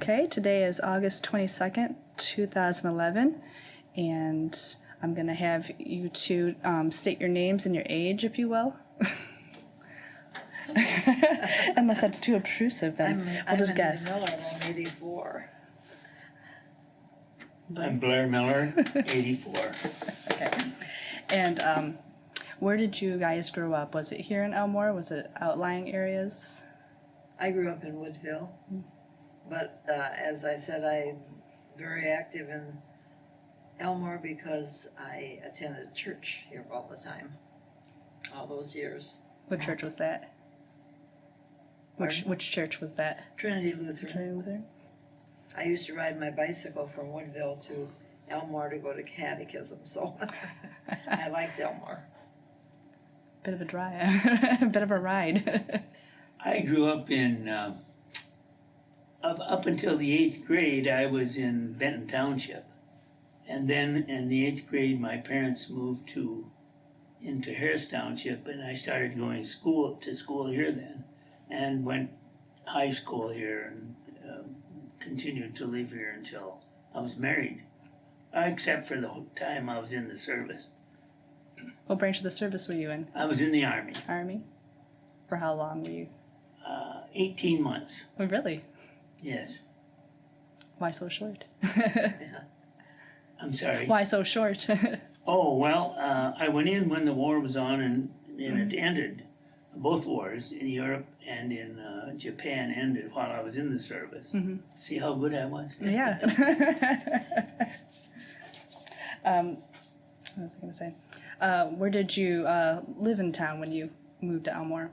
Okay, today is August 22nd, 2011, and I'm going to have you two state your names and your age, if you will. Unless that's too obtrusive, then we'll just guess. I'm Anita Miller, and I'm 84. I'm Blair Miller, 84. Okay. And where did you guys grow up? Was it here in Elmore? Was it outlying areas? I grew up in Woodville, but as I said, I'm very active in Elmore because I attended church here all the time, all those years. What church was that? Which church was that? Trinity Lutheran. Trinity Lutheran? I used to ride my bicycle from Woodville to Elmore to go to catechism, so I liked Elmore. Bit of a drive, bit of a ride. I grew up in, up until the 8th grade, I was in Benton Township. And then in the 8th grade, my parents moved into Harris Township, and I started going to school here then, and went high school here, and continued to live here until I was married, except for the time I was in the service. What branch of the service were you in? I was in the Army. Army? For how long were you? 18 months, Oh, really? yes. Why so short? I'm sorry. Why so short? Oh, well, I went in when the war was on, and it ended. Both wars in Europe and in Japan ended while I was in the service. See how good I was? Yeah. What was I going to say? Where did you live in town when you moved to Elmore?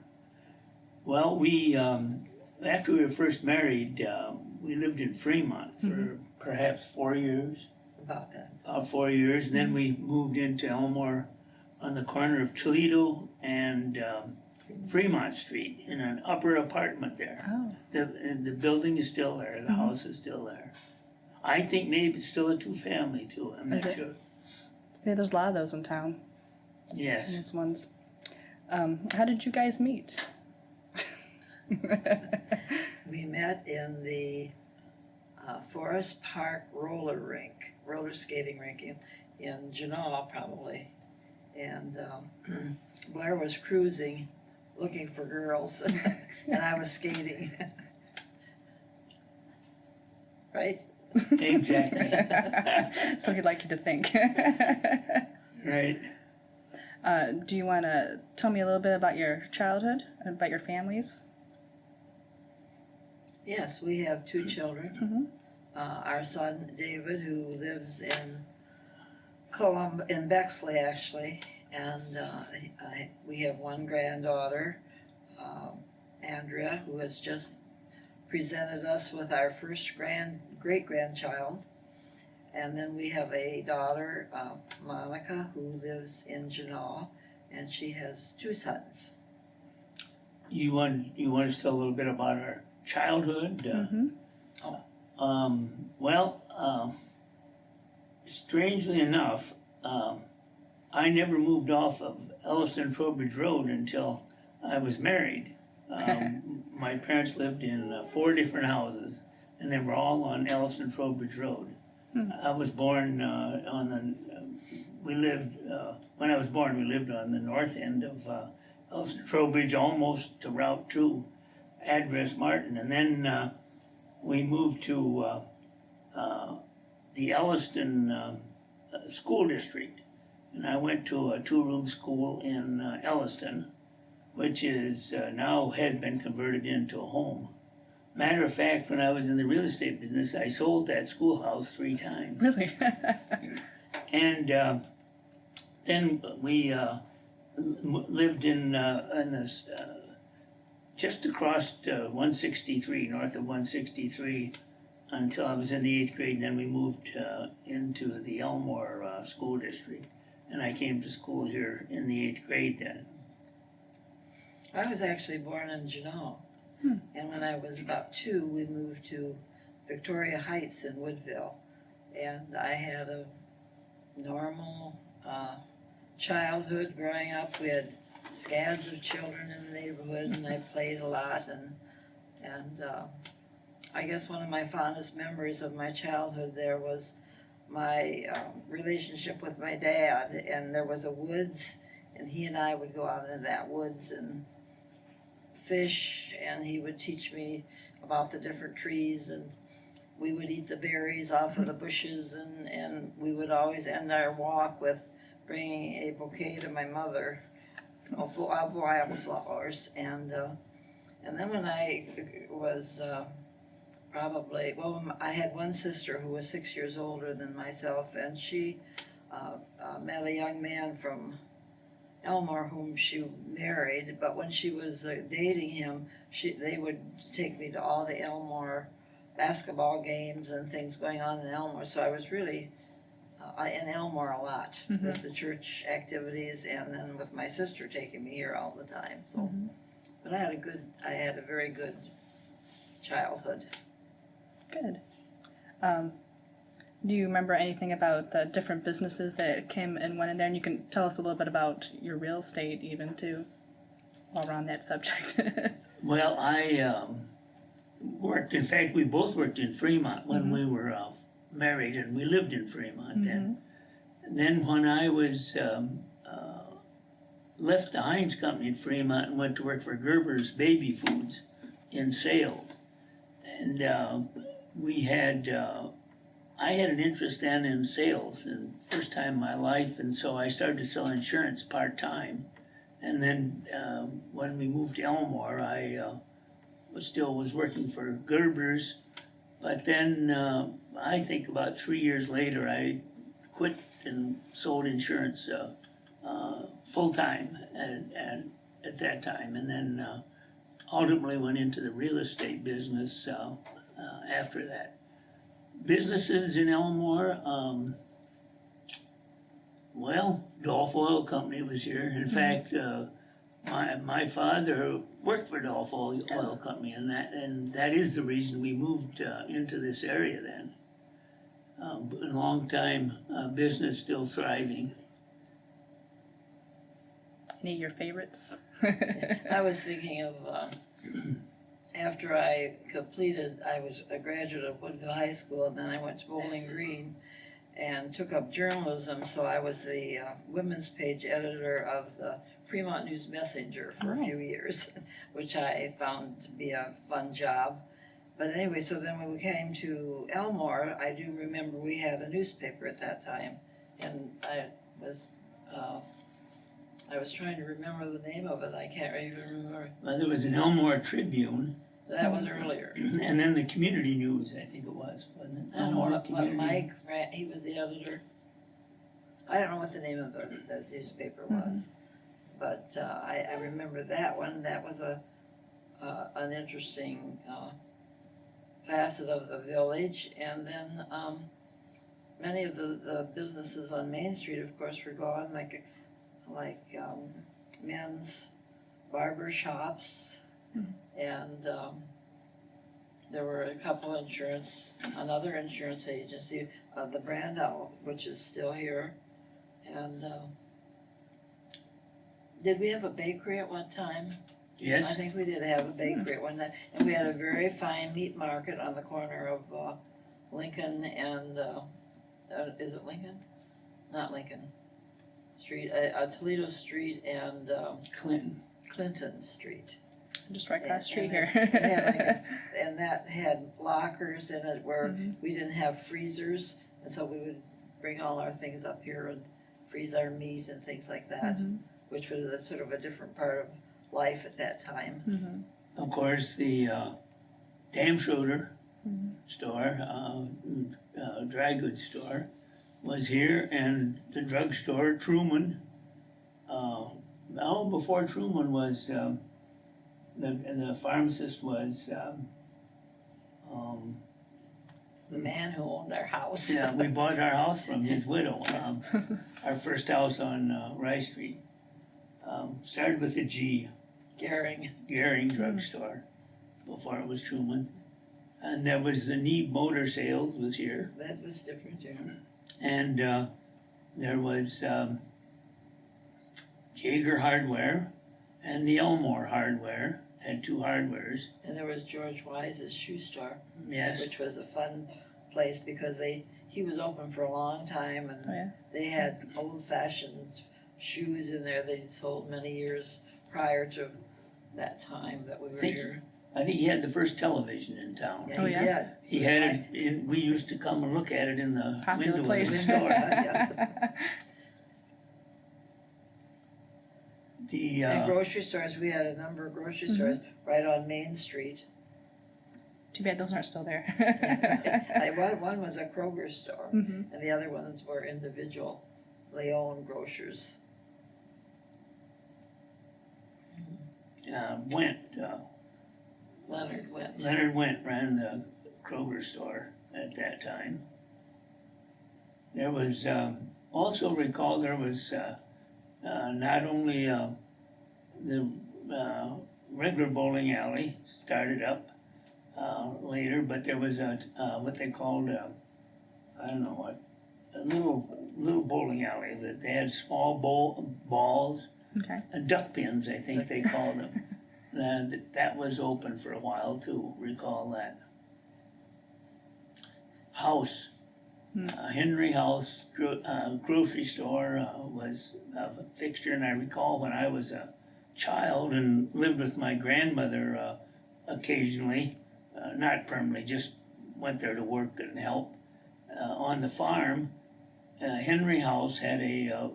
Well, we, after we were first married, we lived in Fremont for perhaps 4 years. About that. About 4 years, and then we moved into Elmore on the corner of Toledo and Fremont Street in an upper apartment there. Oh. The building is still there, the house is still there. I think maybe it's still a two-family too, I'm Is not it? sure. Yeah, there's a lot of those in town. Yes. Those ones. How did you guys meet? We met in the Forest Park roller skating rink in Genoa, probably. And Blair was cruising, looking for girls, and I was skating. Right? Exactly. So he'd like you to think. Right. Do you want to tell me a little bit about your childhood, about your families? Yes, we have two children. Our son David, who lives in Bexley, actually, and we have one granddaughter, Andrea, who has just presented us with our first great-grandchild. And then we have a daughter, Monica, who lives in Genoa, and she has two sons. You want us to tell a little bit about our childhood? Strangely enough, I never moved off of Elliston Trowbridge Road until I was married. My parents lived in 4 different houses, and they were all on Elliston Trowbridge Road. I was born when I was born, we lived on the north end of Elliston Trowbridge, almost to Route 2, address Martin, and then we moved to the Elliston school district, and I went to a 2-room school in Elliston, which is now has been converted into a home. Matter of fact, when I was in the real estate business, I sold that schoolhouse 3 times. Really? And then we lived in this just across 163, north of 163, until I was in the 8th grade. And then we moved into the Elmore school district, and I came to school here in the 8th grade then. I was actually born in Genoa, and when I was about 2, we moved to Victoria Heights in Woodville, and I had a normal childhood growing up. We had scads of children in the neighborhood, and I played a lot, and I guess one of my fondest memories of my childhood there was my relationship with my dad, and there was a woods, and he and I would go out into that woods and fish, and he would teach me about the different trees, and we would eat the berries off of the bushes, and we would always end our walk with bringing a bouquet to my mother of wildflowers, and then when I was I had one sister who was 6 years older than myself, and she met a young man from Elmore whom she married, but when she was dating him, they would take me to all the Elmore basketball games and things going on in Elmore, so I was really in Elmore a lot with the church activities, and then with my sister taking me here all the time, so. But I had a very good childhood. Good. Do you remember anything about the different businesses that came and went in there? And you can tell us a little bit about your real estate even too, while we're on that subject. Well, I worked, in fact, we both worked in Fremont when we were married, and we lived in Fremont then. And then when I was left the Heinz Company in Fremont and went to work for Gerber's Baby Foods in sales. And I had an interest then in sales, and first time in my life, and so I started to sell insurance part-time. And then when we moved to Elmore, I was working for Gerber's, but then I think about 3 years later, I quit and sold insurance full-time and at that time, and then ultimately went into the real estate business after that. Businesses in Elmore, Dolph Oil Company was here. In fact, my father worked for Dolph Oil Company, and that is the reason we moved into this area then. A long time business, still thriving. Any of your favorites? I was thinking of, after I completed, I was a graduate of Woodville High School, and then I went to Bowling Green and took up journalism, so I was the women's page editor of the Fremont News Messenger for a few years, which I found to be a fun job. But anyway, so then when we came to Elmore, I do remember we had a newspaper at that time, and I was trying to remember the name of it. I can't even remember. Well, there was an Elmore Tribune, That was earlier. and then the Community News, I think it was, wasn't it? I don't know Elmore what Community. Mike, he was the editor. I don't know what the name of the newspaper was, but I remember that one. That was an interesting facet of the village, and then many of the businesses on Main Street, of course, were gone, like men's barber shops, and there were a couple another insurance agency, the Brandau, which is still here, and did we have a bakery at one time? Yes. I think we did have a bakery at one time, and we had a very fine meat market on the corner of Lincoln and, is it Lincoln? Not Lincoln Street, Toledo Street and Clinton Street. So just right across the street And here. and that had lockers in it where we didn't have freezers, and so we would bring all our things up here and freeze our meat and things like that, which was a sort of a different part of life at that time. Of course, the Dam Schroeder store, dry goods store, was here, and the drugstore, Truman. Before Truman was, the pharmacist was, The man who owned our house. yeah, we bought our house from his widow, our first house on Rice Street. Started with a G. Gehring Drugstore, before it was Truman. And there was the Neeb Motor Sales was here. That was different, yeah. And there was Jaeger Hardware and the Elmore Hardware had two hardwares, And there was George Wise's shoe store, yes. which was a fun place because he was open for a long time, and Oh, yeah. they had old-fashioned shoes in there that he sold many years prior to that time that we were Think- here. I think he had the first television in town. Yeah, Oh, he yeah? did. He had it, we used to come and look at it in the Popular window of place. the store. Yeah. The, And grocery stores, we had a number of grocery stores right on Main Street. Too bad those aren't still there. One was a Kroger store, Mhm. and the other ones were individually owned grocers. Leonard went. Leonard Went ran the Kroger store at that time. There was, also recall there was, not only, the, regular bowling alley started up, later, but there was what they called, I don't know what, a little bowling alley that they had small balls, Okay. duck pins, I think they called them. That was open for a while too, recall that. House, Henry House grocery store was a fixture, and I recall when I was a child and lived with my grandmother occasionally, not permanently, just went there to work and help. On the farm, Henry House had a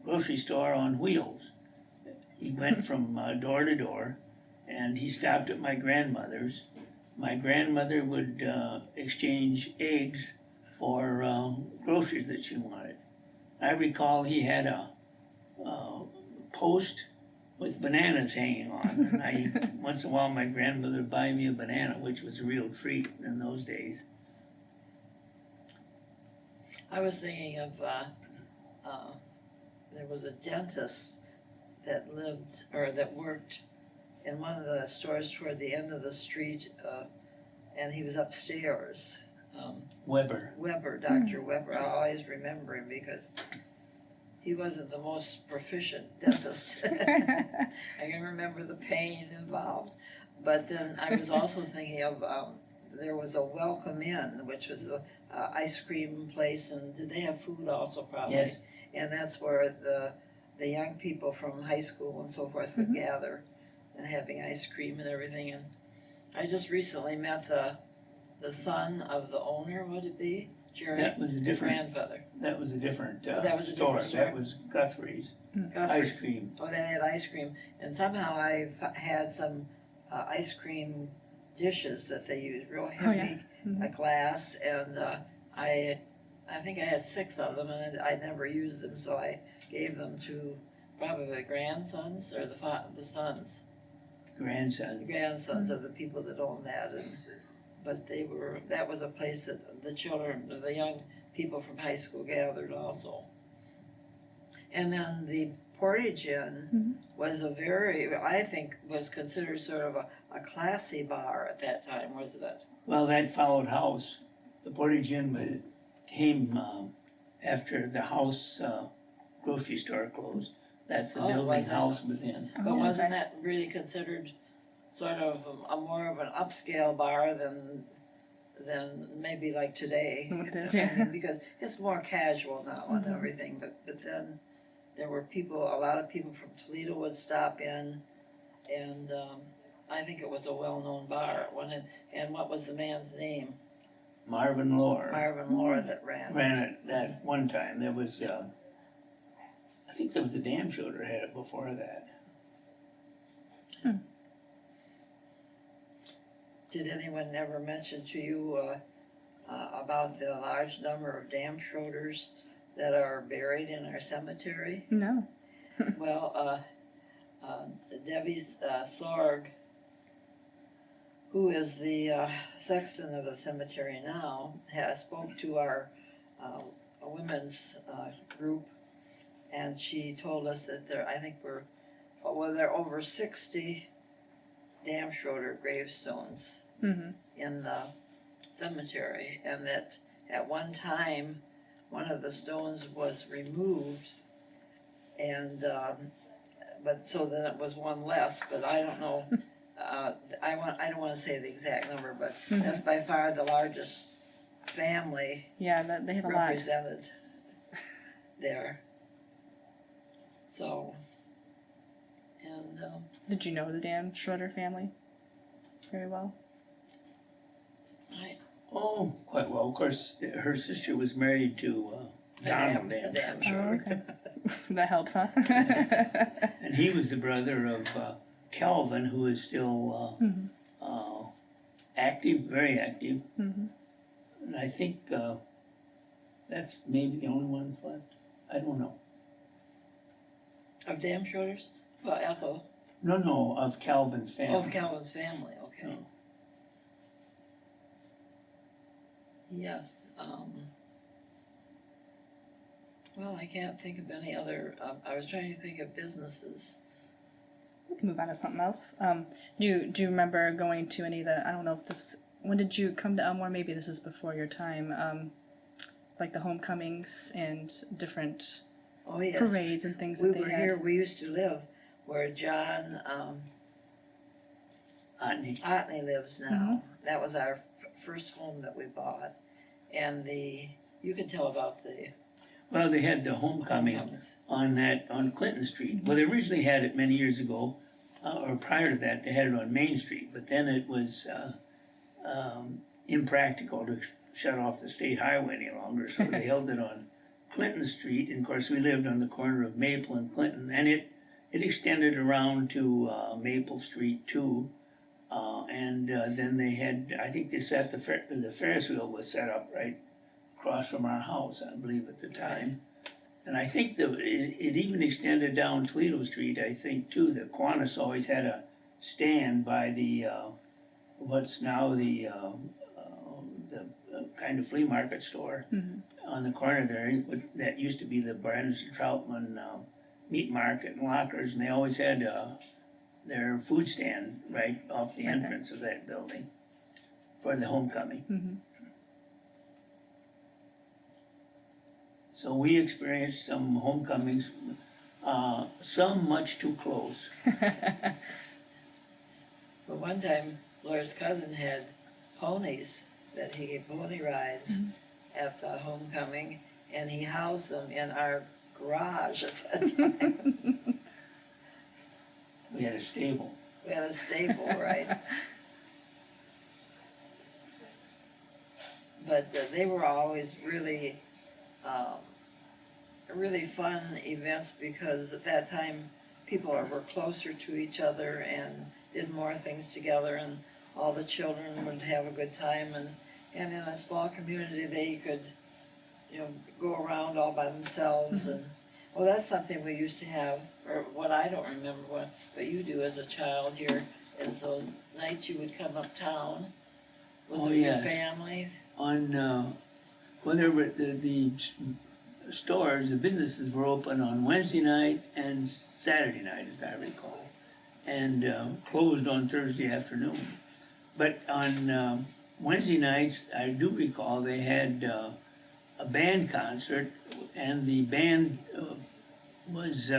grocery store on wheels. He went from door to door, and he stopped at my grandmother's. My grandmother would exchange eggs for groceries that she wanted. I recall he had a post with bananas hanging on. And once in a while, my grandmother would buy me a banana, which was a real treat in those days. I was thinking of, there was a dentist that lived, or that worked in one of the stores toward the end of the street, and he was upstairs. Weber. Weber, Dr. Weber, I always remember him because he wasn't the most proficient dentist. I can remember the pain involved. But then I was also thinking of, there was a Welcome Inn, which was a ice cream place, and did they have food also probably? Yes. And that's where the young people from high school and so forth would gather and having ice cream and everything. And I just recently met the son of the owner, would it be? Jerry, That was a the different- grandfather. That was a different that was a store. different store? That was Guthrie's Guthrie's. ice cream. Oh, they had ice cream, and somehow I've had some ice cream dishes that they use, real heavy, a glass, and I think I had 6 of them, and I never used them, so I gave them to probably the grandsons or the sons, Grandson. the grandsons of the people that owned that, but that was a place that the children, the young people from high school gathered also. And then the Portage Inn was I think was considered sort of a classy bar at that time, wasn't it? Well, that followed House. The Portage Inn came after the House grocery store closed. That's the Oh, building was it? House was in. But wasn't that really considered sort of a more of an upscale bar than maybe like today? It is, I yeah. mean, because it's more casual now and everything, but then there were a lot of people from Toledo would stop in, and I think it was a well-known bar. And what was the man's name? Marvin Lohr Marvin Lohr that ran it at one time. There was, I think there was a Dam Shoulder had it before that. Did anyone ever mention to you about the large number of Dam Schroders that are buried in our cemetery? No. Well, Debbie Sorg, who is the sexton of the cemetery now, spoke to our women's group, and she told us that there are over 60 Dam Schroeder gravestones in the cemetery, and that at one time one of the stones was removed, and but so then it was one less. But I don't know. I don't wanna say the exact number, but Mm-hmm. that's by far the largest family Yeah, they have a lot. represented there. So, and, Did you know the Dan Schroeder family very well? Oh, quite well. Of course, her sister was married to Donald Dan. damn Oh, sure. okay. That helps, huh? And he was the brother of Calvin, who is still active, very active. And I think that's maybe the only ones left. I don't know. Of Dam Schroeder's? Well, Ethel. No, of Calvin's family. Of Calvin's family, okay. No. Yes, well, I can't think of any other, I was trying to think of businesses. We can move on to something else. Do you remember going to any of the, I don't know if this, when did you come to Elmore? Maybe this is before your time. Like the homecomings and different Oh, yes. parades and things We that they were had. here, we used to live where John, Otney. Otney lives now. That was our first home that we bought. And you can tell about the Well, they had the homecoming homecomings. on Clinton Street. Well, they originally had it many years ago, or prior to that, they had it on Main Street. But then it was impractical to shut off the state highway any longer, so they held it on Clinton Street. And of course, we lived on the corner of Maple and Clinton, and it extended around to Maple Street too. And then they had, I think they set the Ferris wheel was set up right across from our house, I believe, at the time. And I think it even extended down Toledo Street, I think, too. The Kiwanis always had a stand by the, what's now the kind of flea market store on the corner there. That used to be the Brandon Troutman meat market and lockers, and they always had their food stand right off the entrance of that building for the homecoming. So we experienced some homecomings, some much too close. But one time, Blair's cousin had ponies that he gave pony rides at the homecoming, and he housed them in our garage at that time. We had a stable. We had a stable, right? But they were always really, really fun events because at that time people were closer to each other and did more things together, and all the children would have a good time, and in a small community they could, go around all by themselves. And well, that's something we used to have, or what I don't remember but you do as a child here, is those nights you would come uptown with your yes. family. On when there were the stores, the businesses were open on Wednesday night and Saturday night, as I recall, and closed on Thursday afternoon. But on Wednesday nights, I do recall they had a band concert, and the band was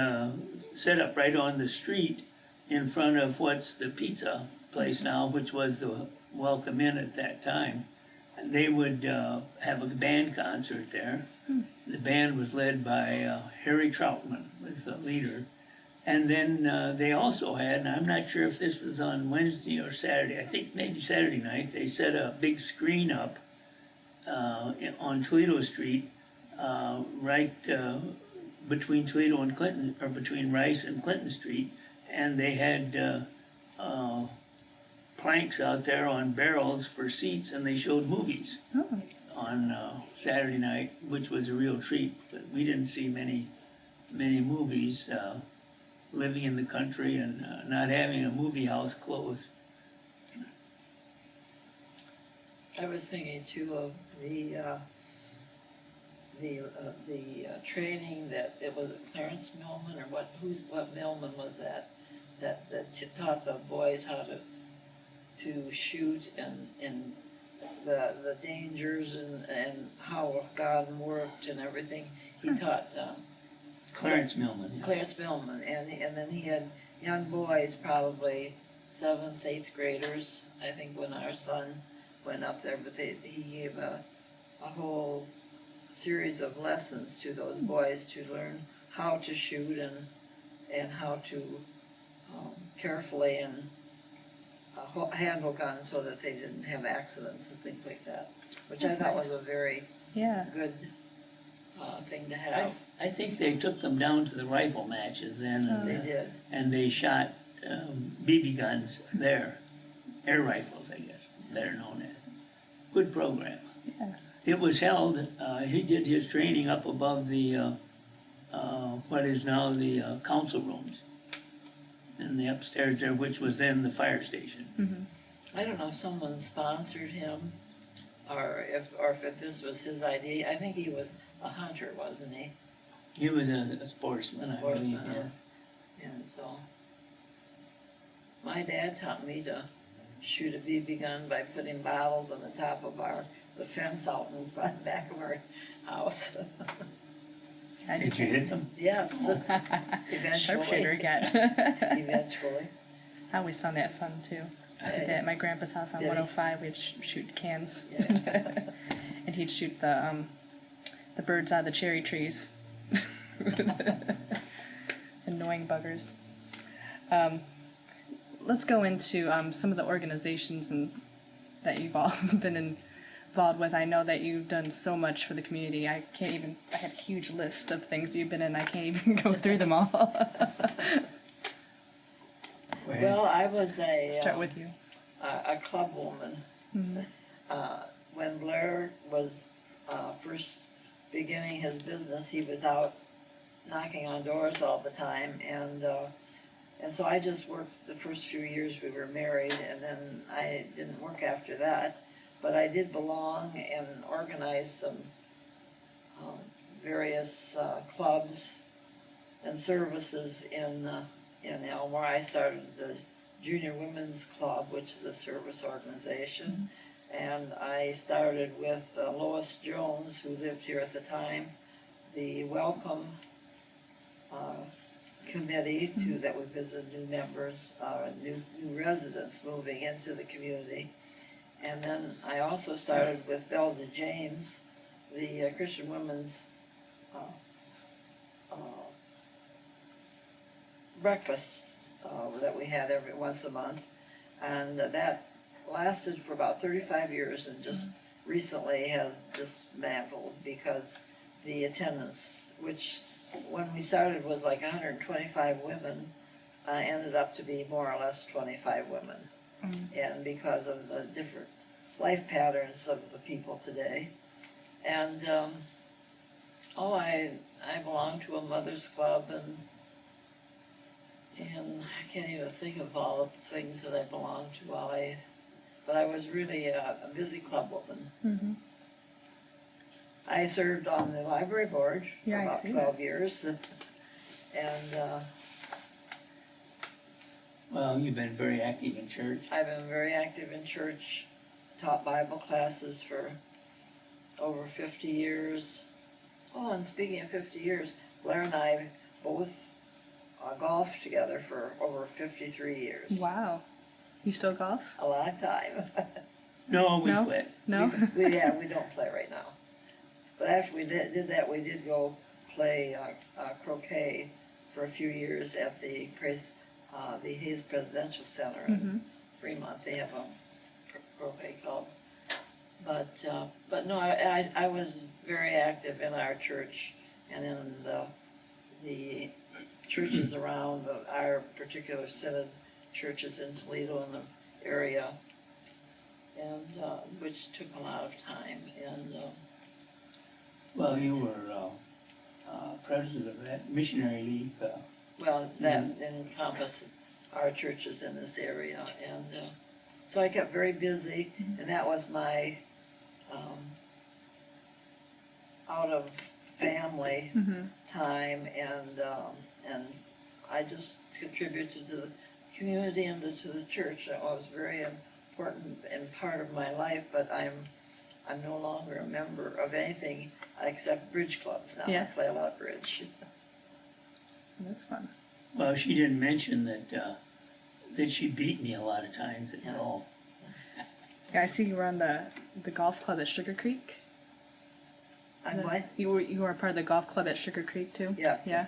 set up right on the street in front of what's the pizza place now, which was the Welcome Inn at that time. And they would have a band concert there. The band was led by Harry Troutman, was the leader. And then they also had, and I'm not sure if this was on Wednesday or Saturday, I think maybe Saturday night, they set a big screen up on Toledo Street, right between Toledo and Clinton, or between Rice and Clinton Street, and they had planks out there on barrels for seats, and they showed movies on Saturday night, which was a real treat. But we didn't see many movies living in the country and not having a movie house close. I was thinking too of the training that it was Clarence Millman, or what Millman was that taught the boys how to shoot and the dangers and how a gun worked and everything. He taught Clarence Millman. Yeah. Clarence Millman, and then he had young boys probably 7th, 8th graders, I think, when our son went up there, but he gave a whole series of lessons to those boys to learn how to shoot and how to carefully and handle guns so that they didn't have accidents and things like that, which That's I thought was nice. a very Yeah. good thing to have. I think they took them down to the rifle matches then, They did. and they shot BB guns there, air rifles, I guess, they're known as. Good program. Yeah. It was held, he did his training up above the, what is now the council rooms. And the upstairs there, which was then the fire station. Mm-hmm. I don't know if someone sponsored him or if this was his idea. I think he was a hunter, wasn't he? He was a sportsman, A I sportsman, believe, yeah. And so my dad taught me to shoot a BB gun by putting bottles on the top of the fence out in front back of our house. Did you hit them? Yes, eventually. Sharpshooter cat. Eventually. I always found that fun too. I did that at my grandpa's house on Did he? 105. We'd shoot cans, Yeah. and he'd shoot the birds out of the cherry trees. Annoying buggers. Let's go into some of the organizations that you've all been involved with. I know that you've done so much for the community. I have a huge list of things you've been in. I can't even go through them all. Go ahead. Well, I was Start with you. a club woman. When Blair was first beginning his business, he was out knocking on doors all the time, and so I just worked the first few years we were married, and then I didn't work after that. But I did belong and organize some various clubs and services in Elmore. I started the Junior Women's Club, which is a service organization, and I started with Lois Jones, who lived here at the time, the Welcome Committee that would visit new members, new residents moving into the community. And then I also started with Velda James, the Christian Women's breakfasts that we had every once a month, and that lasted for about 35 years and just recently has dismantled because the attendance, which when we started was like 125 women, ended up to be more or less 25 women. And because of the different life patterns of the people today. And I belong to a mother's club, and I can't even think of all the things that I belonged to but I was really a busy club woman. I served on the library board for about 12 years, and Well, you've been very active in church. I've been very active in church, taught Bible classes for over 50 years. Oh, and speaking of 50 years, Blair and I both golfed together for over 53 years. Wow. You still golf? A long time. No, we No? quit. No? we don't play right now. But after we did that, we did go play croquet for a few years at the Hayes Presidential Center in Fremont. They have a croquet club. But no, I was very active in our church and in the churches around our particular synod churches in Toledo and the area, and which took a lot of time. And Well, you were president of that missionary league. that encompassed our churches in this area, and so I kept very busy, and that was my out of family time, and I just contributed to the community and to the church. It was very important and part of my life, but I'm no longer a member of anything except bridge clubs now. Yeah. I play a lot of bridge. That's fun. Well, she didn't mention that that she beat me a lot of times at golf. Yeah, I see you were on the golf club at Sugar Creek. I'm what? You were a part of the golf club at Sugar Creek too. Yes. Yeah.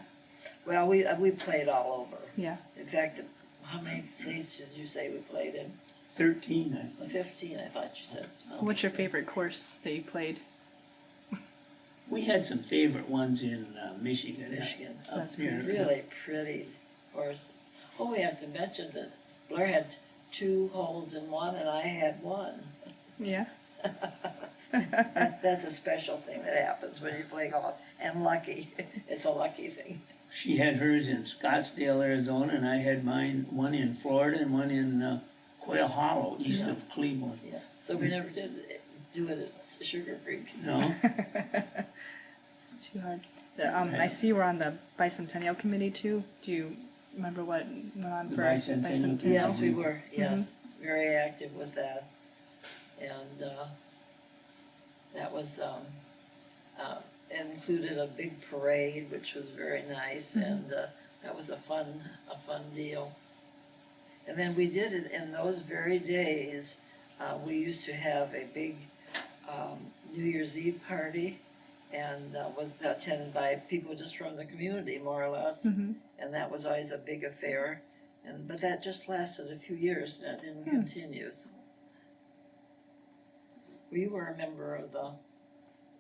Well, we played all over. Yeah. In fact, how many states did you say we played in? 13, I think. 15, I thought you said. What's your favorite course that you played? We had some favorite ones in Michigan. Michigan. Up That's there. Really pretty course. Oh, we have to mention this. Blair had 2 holes in one, and I had 1. Yeah. That's a special thing that happens when you play golf. And lucky. It's a lucky thing. She had hers in Scottsdale, Arizona, and I had mine, one in Florida and one in Quail Hollow, east of Cleveland. Yeah. So we never did do it at Sugar Creek. No? Too hard. I see you were on the Bicentennial Committee too. Do you remember what went on The for Bicentennial? Yes, we were. Yes, very active with that, and that was included a big parade, which was very nice, and that was a fun deal. And then we did it in those very days. We used to have a big New Year's Eve party, and was attended by people just from the community, more or less. And that was always a big affair. But that just lasted a few years. That didn't continue. So. We were a member of the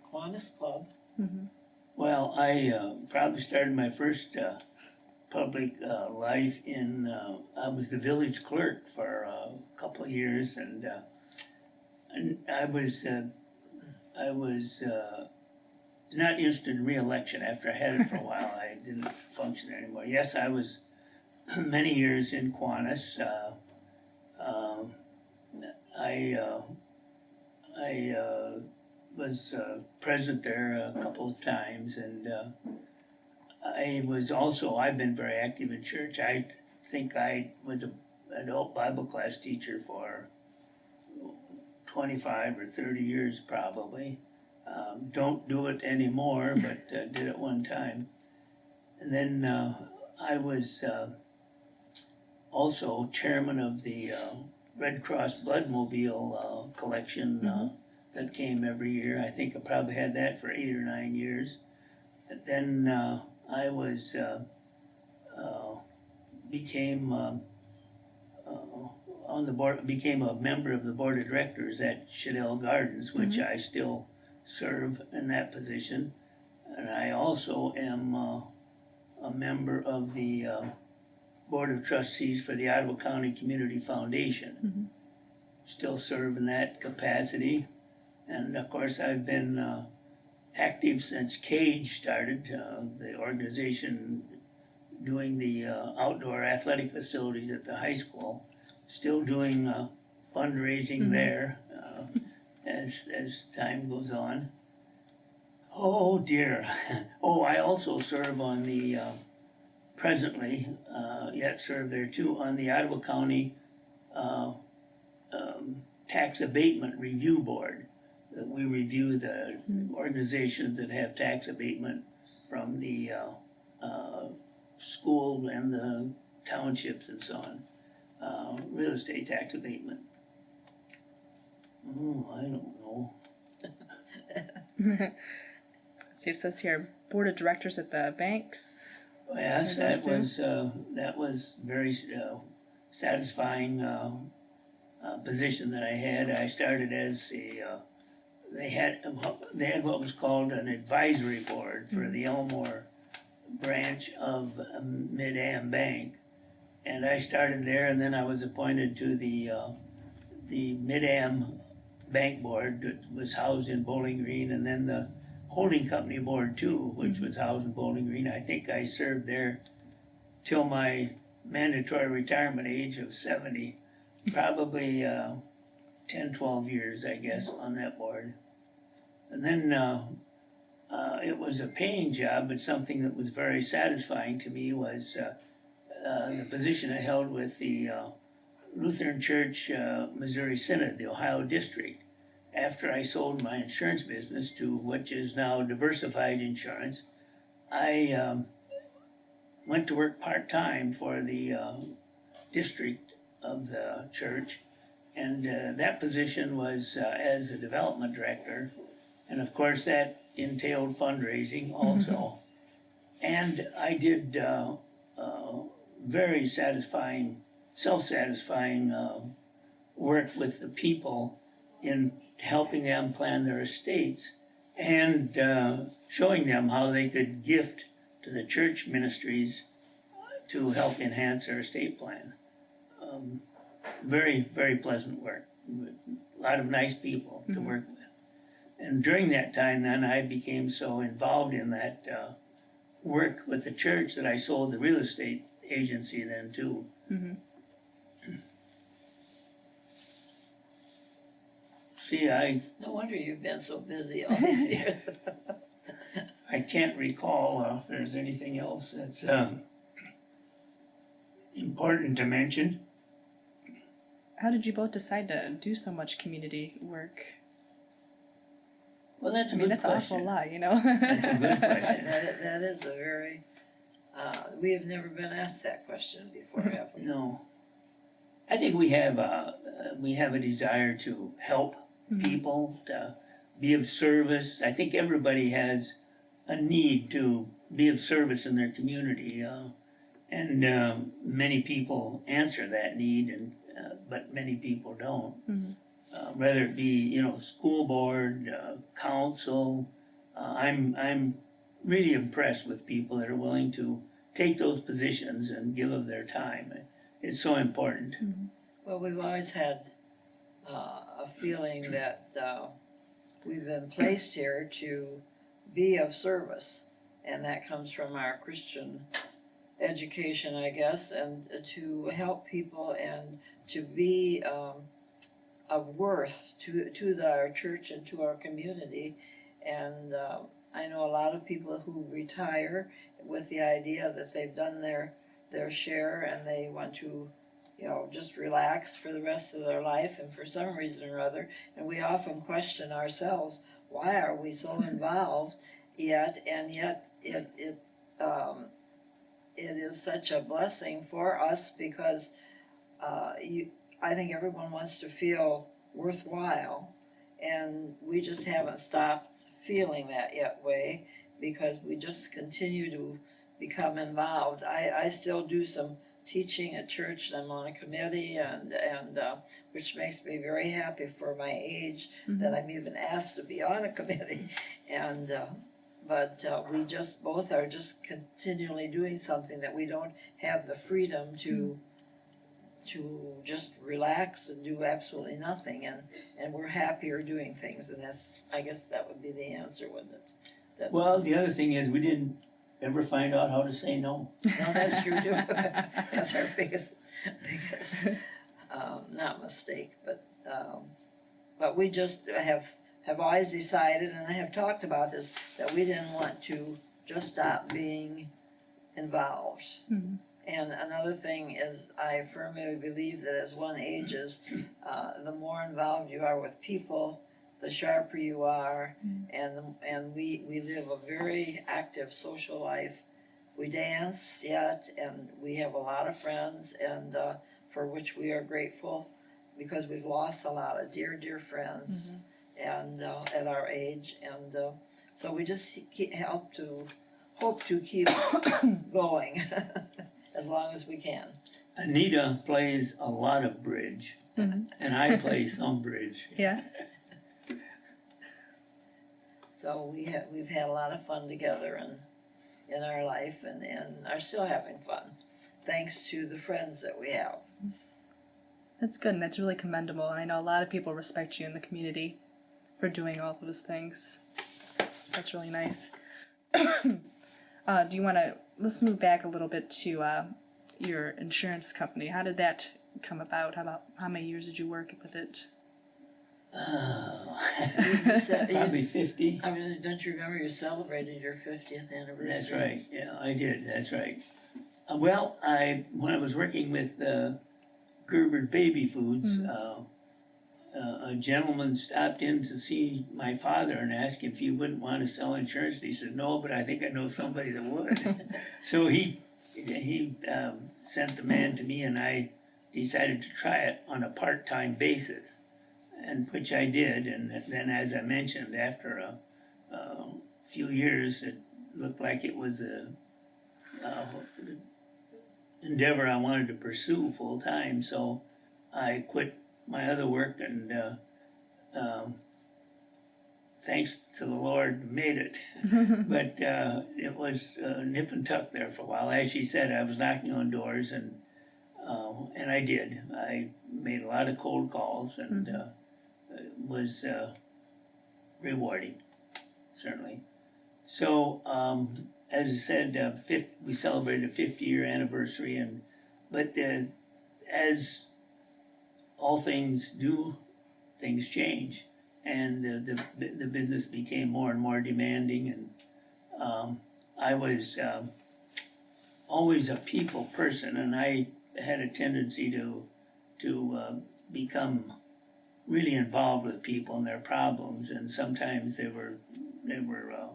Kiwanis Club. Well, I probably started my first public life in, I was the village clerk for a couple of years, and I was not interested in re-election. After I had it for a while, I didn't function anymore. Yes, I was many years in Kiwanis. I was present there a couple of times, and I've been very active in church. I think I was an adult Bible class teacher for 25 or 30 years probably. Don't do it anymore, but did it one time. And then I was also chairman of the Red Cross Blood Mobile collection that came every year. I think I probably had that for 8 or 9 years. And then I was became on the board, became a member of the board of directors at Shadell Gardens, which I still serve in that position. And I also am a member of the Board of Trustees for the Ottawa County Community Foundation. Still serve in that capacity. And of course, I've been active since CAGE started, the organization doing the outdoor athletic facilities at the high school. Still doing fundraising there as time goes on. Oh dear. Oh, I also serve on the, presently, yet serve there too, on the Ottawa County Tax Abatement Review Board. That we review the organizations that have tax abatement from the school and the townships and so on. Real estate tax abatement. Oh, I don't know. See, it says here, board of directors at the banks. Yes, that was very satisfying position that I had. I started as they had what was called an advisory board for the Elmore branch of Mid-Am Bank, and I started there, and then I was appointed to the Mid-Am Bank Board that was housed in Bowling Green, and then the holding company board too, which was housed in Bowling Green. I think I served there till my mandatory retirement age of 70, probably 10, 12 years, I guess, on that board. And then it was a paying job, but something that was very satisfying to me was the position I held with the Lutheran Church Missouri Synod, the Ohio District. After I sold my insurance business to which is now Diversified Insurance, I went to work part-time for the district of the church. And that position was as a development director. And of course, that entailed fundraising also. And I did very satisfying, self-satisfying work with the people in helping them plan their estates and showing them how they could gift to the church ministries to help enhance their estate plan. Very, very pleasant work. A lot of nice people to work with. And during that time then, I became so involved in that work with the church that I sold the real estate agency then too. See, No wonder you've been so busy all these years. I can't recall if there's anything else that's important to mention. How did you both decide to do so much community work? Well, that's a I mean, good that's an question. awful lot, you know? That's a good question. That is a very, we have never been asked that question before, have we? No. I think we have a desire to help people, to be of service. I think everybody has a need to be of service in their community, and many people answer that need, and but many people don't. Whether it be school board, council, I'm really impressed with people that are willing to take those positions and give of their time. It's so important. Well, we've always had a feeling that we've been placed here to be of service, and that comes from our Christian education, I guess, and to help people and to be of worth to our church and to our community. And I know a lot of people who retire with the idea that they've done their share and they want to just relax for the rest of their life, and for some reason or other, and we often question ourselves, why are we so involved yet it is such a blessing for us, because I think everyone wants to feel worthwhile, and we just haven't stopped feeling that way, because we just continue to become involved. I still do some teaching at church, and I'm on a committee, and which makes me very happy for my age that I'm even asked to be on a committee, and but we just both are just continually doing something that we don't have the freedom to just relax and do absolutely nothing, and we're happier doing things, and I guess that would be the answer, wouldn't it? Well, the other thing is we didn't ever find out how to say no. No, that's true too. That's our biggest not mistake, but we just have always decided, and I have talked about this, that we didn't want to just stop being involved. And another thing is, I firmly believe that as one ages, the more involved you are with people, the sharper you are, and we live a very active social life. We dance yet, and we have a lot of friends, and for which we are grateful, because we've lost a lot of dear friends, and at our age, and so we just hope to keep going as long as we can. Anita plays a lot of bridge, and I play some bridge. Yeah. So we've had a lot of fun together in our life, and are still having fun, thanks to the friends that we have. That's good, and that's really commendable. And I know a lot of people respect you in the community for doing all those things. That's really nice. Do you want to, let's move back a little bit to your insurance company. How did that come about? How many years did you work with it? Probably 50. I mean, don't you remember you celebrated your 50th anniversary? That's right. Yeah, I did. That's right. Well, when I was working with Gerber's Baby Foods, a gentleman stopped in to see my father and asked if he wouldn't want to sell insurance. He said, "No, but I think I know somebody that would." So he sent the man to me, and I decided to try it on a part-time basis, and which I did. And then, as I mentioned, after a few years, it looked like it was a endeavor I wanted to pursue full time. So I quit my other work, and thanks to the Lord, made it. But it was nip and tuck there for a while. As she said, I was knocking on doors, and I did. I made a lot of cold calls, and it was rewarding, certainly. So, as I said, we celebrated a 50-year anniversary, but as all things do, things change, and the business became more and more demanding, and I was always a people person, and I had a tendency to become really involved with people and their problems, and sometimes they were a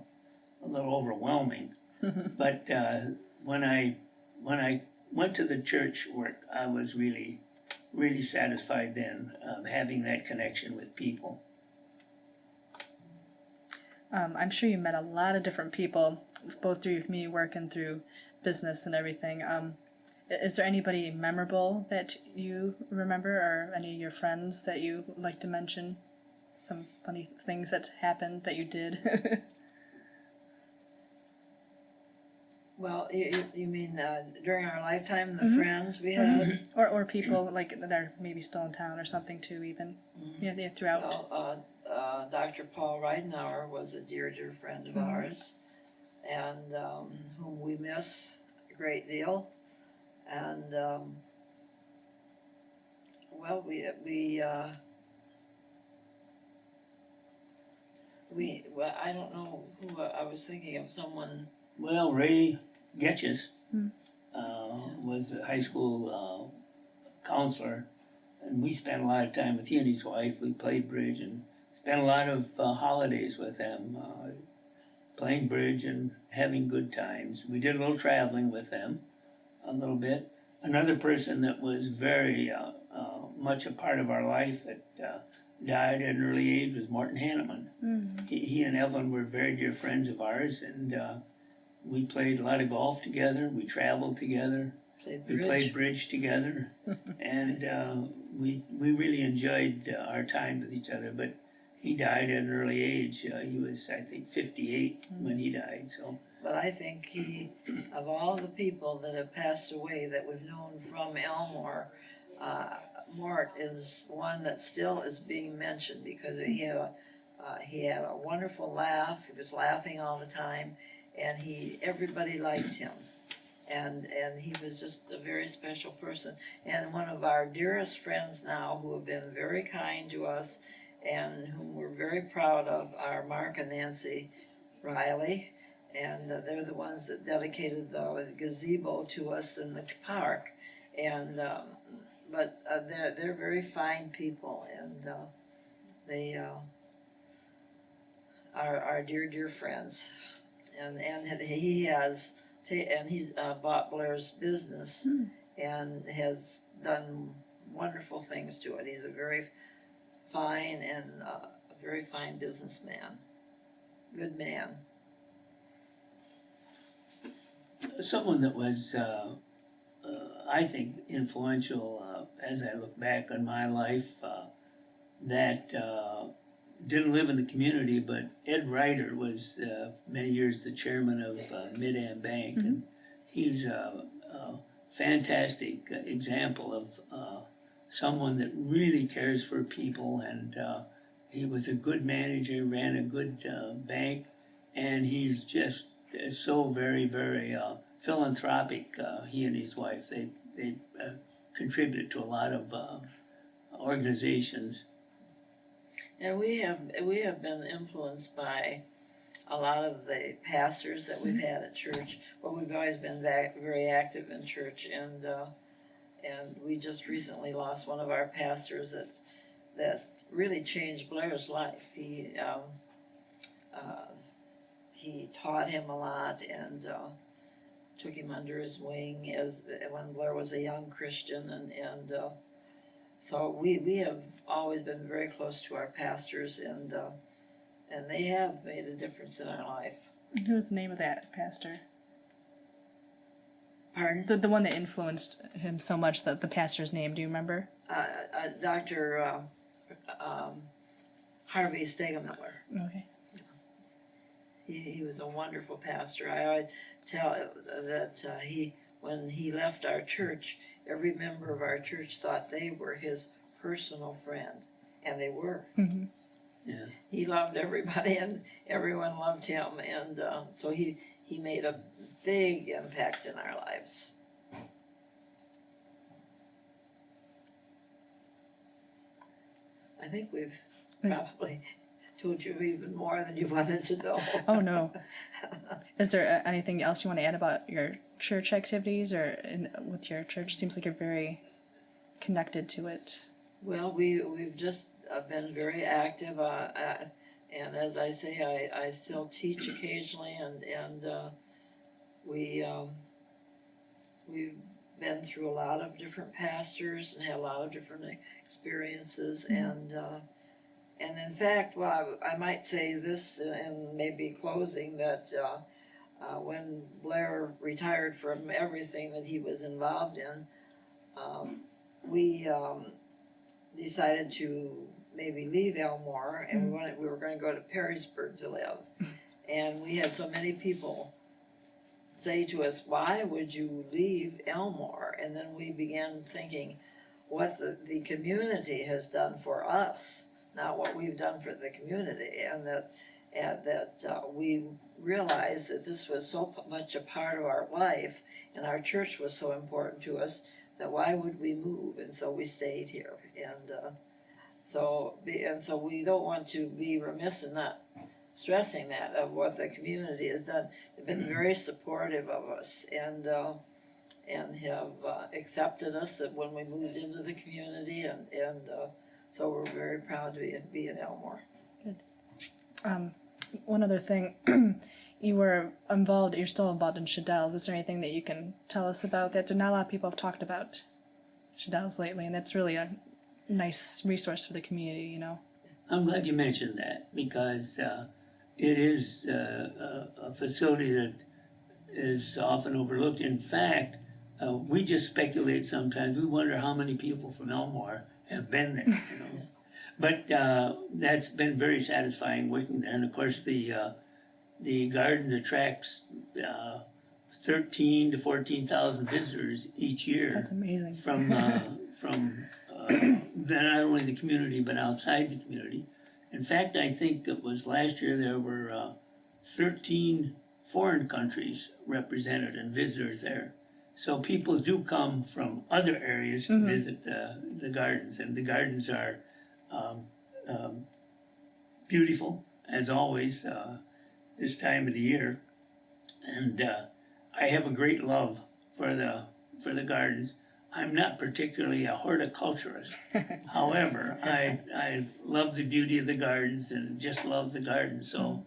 little overwhelming. But when I went to the church work, I was really satisfied then, having that connection with people. I'm sure you met a lot of different people, both through your community work and through business and everything. Is there anybody memorable that you remember, or any of your friends that you like to mention? Some funny things that happened that you did? Well, you mean during our lifetime, the friends we had? Or people like that are maybe still in town or something too, even throughout. Well, Dr. Paul Reidenauer was a dear friend of ours, and whom we miss a great deal. And well, well, I don't know who I was thinking of. Someone. Well, Ray Getches was a high school counselor, and we spent a lot of time with he and his wife. We played bridge and spent a lot of holidays with them, playing bridge and having good times. We did a little traveling with them, a little bit. Another person that was very much a part of our life that died at an early age was Morton Hannemann. He and Evelyn were very dear friends of ours, and we played a lot of golf together. We traveled together. We played bridge together, and we really enjoyed our time with each other. But he died at an early age. He was, I think, 58 when he died. So. But I think he, of all the people that have passed away that we've known from Elmore, Mort is one that still is being mentioned because he had a wonderful laugh. He was laughing all the time, and everybody liked him, and he was just a very special person, and one of our dearest friends now, who have been very kind to us, and whom we're very proud of, are Mark and Nancy Riley. And they're the ones that dedicated the gazebo to us in the park, and but they're very fine people, and they are our dear friends, and he's bought Blair's business and has done wonderful things to it. He's a very fine and a very fine businessman, good man. Someone that was, I think, influential as I look back on my life, that didn't live in the community, but Ed Ryder was many years the chairman of Mid-Am Bank, and he's a fantastic example of someone that really cares for people, and he was a good manager, ran a good bank, and he's just so very philanthropic. He and his wife, they contributed to a lot of organizations. And we have been influenced by a lot of the pastors that we've had at church. Well, we've always been very active in church, and we just recently lost one of our pastors that really changed Blair's life. He taught him a lot, and took him under his wing as when Blair was a young Christian, and so we have always been very close to our pastors, and they have made a difference in our life. Who's the name of that pastor? Pardon? The one that influenced him so much, that the pastor's name, do you remember? Dr. Harvey Stegemiller. Okay. He was a wonderful pastor. I always tell that when he left our church, every member of our church thought they were his personal friend, and they were. Mm-hmm. Yeah. He loved everybody, and everyone loved him, and so he made a big impact in our lives. I think we've probably told you even more than you wanted to know. Oh, no. Is there anything else you want to add about your church activities or with your church? Seems like you're very connected to it. Well, we've just been very active, and as I say, I still teach occasionally, and we've been through a lot of different pastors and had a lot of different experiences, and in fact, well, I might say this in maybe closing, that when Blair retired from everything that he was involved in, we decided to maybe leave Elmore, and we were going to go to Perrysburg to live. And we had so many people say to us, "Why would you leave Elmore?" And then we began thinking what the community has done for us, not what we've done for the community, and that we realized that this was so much a part of our life, and our church was so important to us, that why would we move? And so we stayed here, and so we don't want to be remiss in not stressing that of what the community has done. They've been very supportive of us, and have accepted us when we moved into the community, and so we're very proud to be in Elmore. Good. One other thing, you're still involved in Shadell's. Is there anything that you can tell us about that? Not a lot of people have talked about Shadell's lately, and that's really a nice resource for the community, you know. I'm glad you mentioned that, because it is a facility that is often overlooked. In fact, we just speculate sometimes. We wonder how many people from Elmore have been there, you know. But that's been very satisfying working there. And of course, the garden attracts 13 to 14,000 visitors each year. That's amazing. From not only the community but outside the community. In fact, I think it was last year there were 13 foreign countries represented and visitors there. So people do come from other areas to visit the gardens, and the gardens are beautiful as always this time of the year. And I have a great love for the gardens. I'm not particularly a horticulturist. However, I love the beauty of the gardens and just love the gardens. So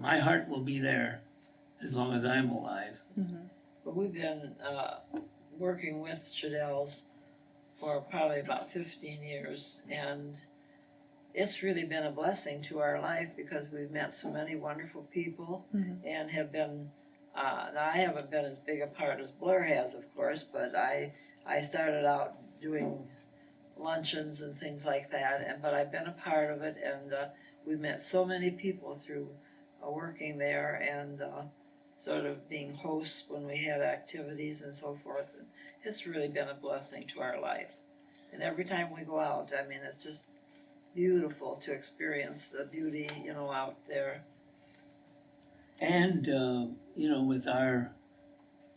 my heart will be there as long as I'm alive. Mm-hmm. But we've been working with Shadell's for probably about 15 years, and it's really been a blessing to our life because we've met so many wonderful people and have been, now I haven't been as big a part as Blair has, of course, but I started out doing luncheons and things like that, but I've been a part of it, and we've met so many people through working there, and sort of being hosts when we had activities and so forth. And it's really been a blessing to our life. And every time we go out, I mean, it's just beautiful to experience the beauty, you know, out there. And, you know, with our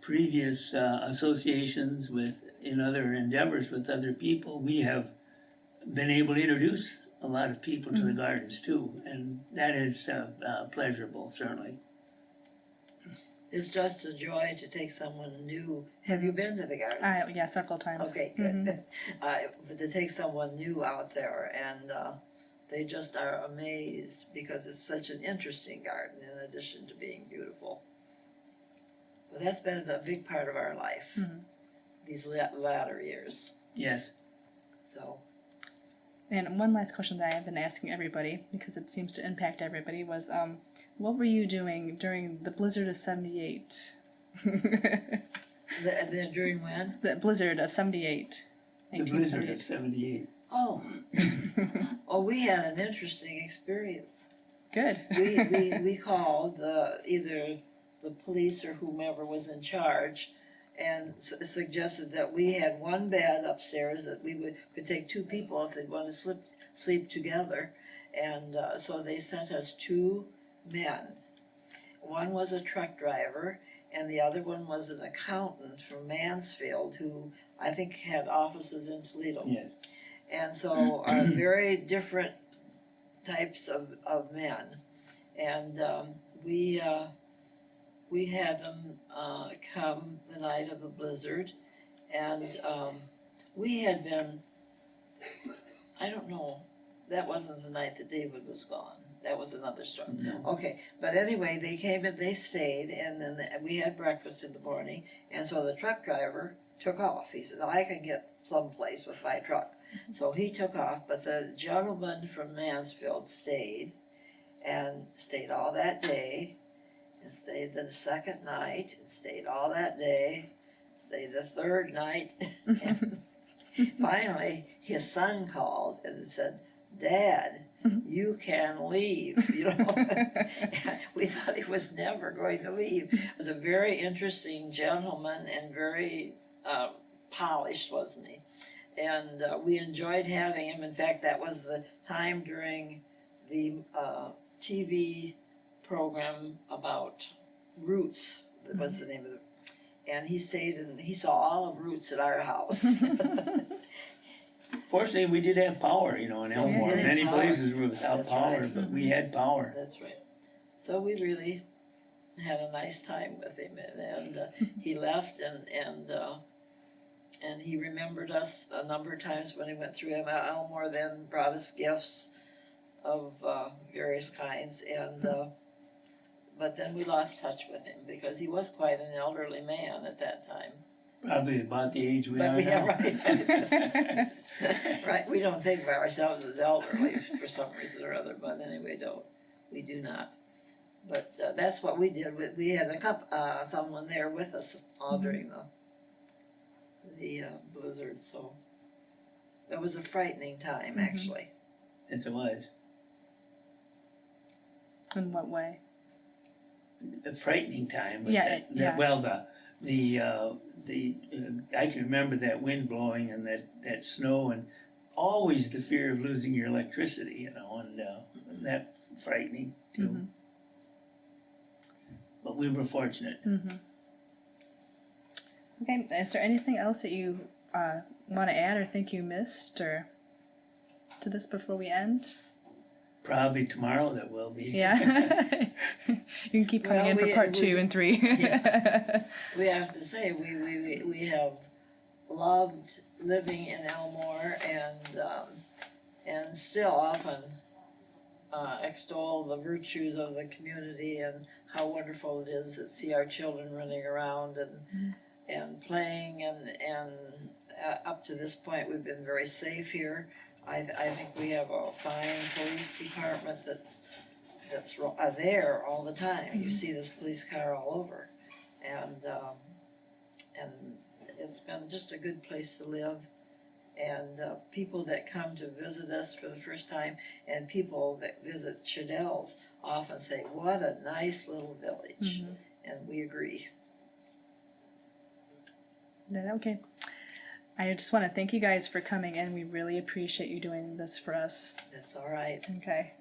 previous associations in other endeavors with other people, we have been able to introduce a lot of people to the gardens too. And that is pleasurable, certainly. It's just a joy to take someone new. Have you been to the gardens? Yeah, several times. Okay, good. But to take someone new out there, and they just are amazed because it's such an interesting garden in addition to being beautiful. But that's been a big part of our life, these latter years. Yes. So, And one last question that I have been asking everybody, because it seems to impact everybody, was what were you doing during the blizzard of 78? then during when? The blizzard of 78. The blizzard of 78. Oh, oh, we had an interesting experience. Good. We called either the police or whomever was in charge, and suggested that we had one bed upstairs that we could take two people if they'd want to sleep together, and so they sent us two men. One was a truck driver, and the other one was an accountant from Mansfield who I think had offices in Toledo. Yes. And so very different types of men. And we had them come the night of the blizzard, and we had been, I don't know, that wasn't the night that David was gone. That was another story. No. Okay, but anyway, they came and they stayed, and then we had breakfast in the morning, and so the truck driver took off. He said, I can get someplace with my truck. So he took off, but the gentleman from Mansfield stayed, and stayed all that day, and stayed the second night, and stayed all that day, stayed the third night, and finally his son called and said, Dad, you can leave, you know. We thought he was never going to leave. He was a very interesting gentleman and very polished, wasn't he? And we enjoyed having him. In fact, that was the time during the TV program about Roots, that was the name of it. And he stayed and he saw all of Roots at our house. Fortunately, we did have power, you know, in Elmore. did have Many power. places were without That's power, right. but we had power. That's right. So we really had a nice time with him, and he left, and he remembered us a number of times when he went through him. Elmore then brought us gifts of various kinds, and but then we lost touch with him because he was quite an elderly man at that time. Probably about the age we are But now. right. Right, we don't think of ourselves as elderly for some reason or other, but anyway, we do not. But that's what we did. We had someone there with us all during the blizzard, so it was a frightening time, actually. Yes, it was. In what way? A frightening time. But Yeah, yeah. Well, I can remember that wind blowing and that snow, and always the fear of losing your electricity, you know, and that frightening too. But we were fortunate. Okay, is there anything else that you want to add or think you missed or to this before we end? Probably tomorrow that will be. Yeah. You can keep coming Well, in for part 2 and 3. We have to say we have loved living in Elmore, and still often extol the virtues of the community and how wonderful it is to see our children running around and playing, and up to this point we've been very safe here. I think we have a fine police department that's there all the time. You see this police car all over, and it's been just a good place to live. And people that come to visit us for the first time, and people that visit Shadell's often say, "What a nice little village," and we agree. Yeah, okay. I just want to thank you guys for coming in. We really appreciate you doing this for us. That's all right. Okay.